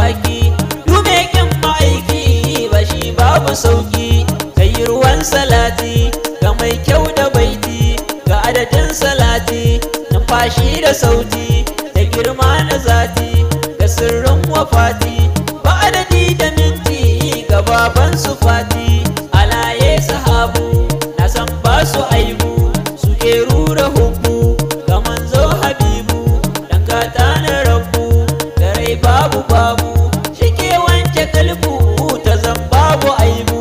baki. Dume kin ma'aiki ba shi babu sauki. Kai ruwan salati ga mai kyau da baiti, ga adadin salati numfashi da sauti, da girma na zati, ga sirrin wafati, ba adadi da minti ga baban su fati. Alaye sahabu na san ba su aibu, suke rura hubbu ga manzo habibu. Dan gata na rabbu da rai babu babu, shike wanke kalbu ta zan babu aibu.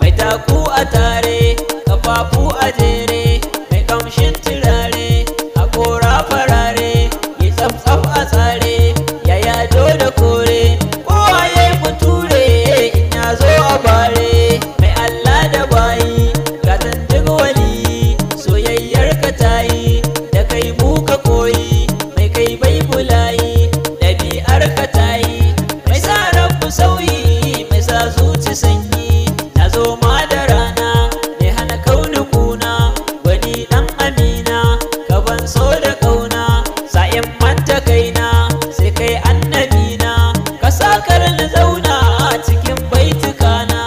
Mai taku a tare kafafu a jere, mai kamshin turare hakora farare, ya tsaf a tsare ya yado da kore. Kowa ya yi muture in ya zo a bare. Mai Allah da bayi gatan duk wali, soyayyar ka tayi da kai mu ka koyi. Mai kai bai bulayi ɗabi'ar ka tayi, mai sa rabu sauyi, mai sa zuci sanyi. Na zo ma da rana mai hana kauni kuna, wani dan amina ka ban so da kauna. Sa'in manta kaina sai kai annabina, ka sakar na zauna cikin baitukana.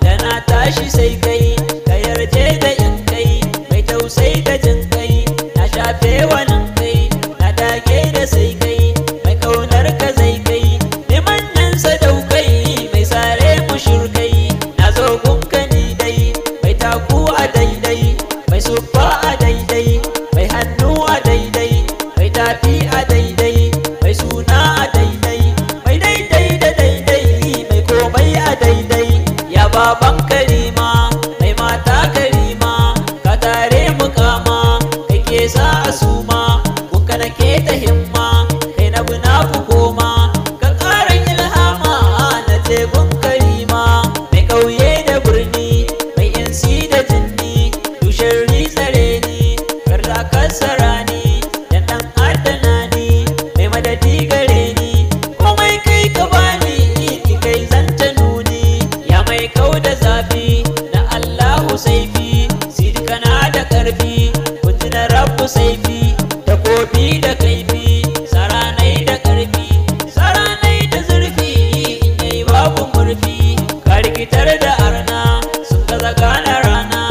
Da na tashi sai kai ka yarje da in kai, mai tausai da jin kai na shafe wannan kai. Na dage da sai kai mai kaunar ka zai kai, neman nan sadaukai mai sare mushrikai. Na zo gunka ni dai mai taku a daidai, mai suffa a daidai, mai hannu a daidai, mai tafi a daidai, mai suna a daidai, mai daidai da daidai, mai komai a daidai. Ya baban karima mai mata karima, ka tare mukama kai ke sa a suma. Kuka na ke ta himma kai na bu na ku koma, ka ƙara ilhama na tekun karima. Mai ƙauye da birni, mai insi da jinni, tushen ritsare ni karda kasara ni. Dan ɗan adana ni mai madadi gare ni, komai kai ka bani ki kai zanta nuni. Ya mai kau da zafi na Allahu saifi, sidika na da ƙarfi kunji na rabu saifi. Takobi da kaifi saranai da ƙarfi, saranai da zurfi in yayi babu murfi. Ka rikitar da arna sun gaza gane rana,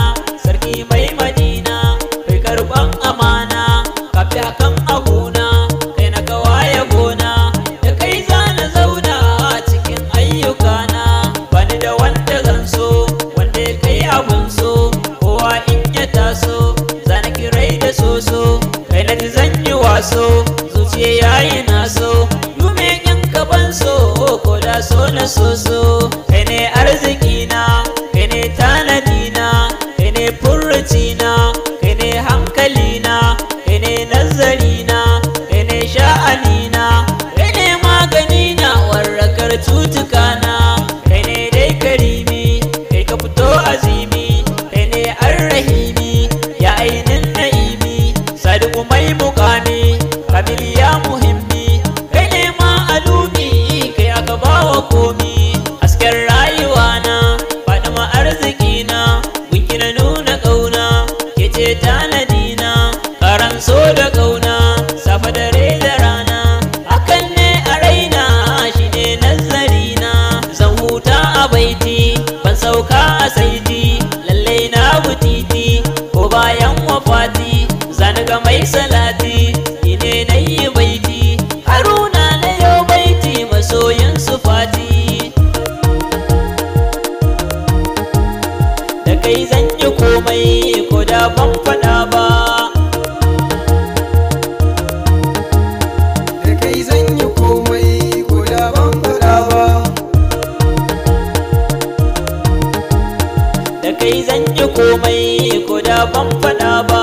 sarki mai madina kai karban amana. Ka fi hakan aguna kai na kawaye gona, da kai zana zauna cikin ayyukana. Bani da wanda zan so wanda ya kai abun so, kowa in ya taso zana kirai da soso. Kai na ji zan yi waso zuciya yayi na so, dume in ka ban so ko da so na soso. Kai ne arzikina, kai ne tanadina, kai ne furcina, kai ne hankalina, kai ne nazarina, kai ne sha'anina, kai ne maganina warrakar cutukana. Kai ne dai karimi kai ka fito azimi, kai ne arrahimi ya ainin na'imi. Sadiku mai mukami kabiliya muhimmi, kai ne ma alumi kai aka bawa komi. Hasken rayuwa na faɗi arzikina, gunki na nuna ƙauna ke ce tanadina. Karan so da ƙauna safa dare da rana, hakan ne a raina shi ne nazarina. Zan huta a baiti ban sauka a saiti, lallai na butiti ko bayan wafati. Zani ga mai salati ni ne na yi baiti, Haruna na yau baiti masoyin sufati. Da kai zan yi komai ko da ban faɗa ba, da kai zan yi komai ko da ban faɗa ba. da kai zan yi komai ko da ban faɗa ba.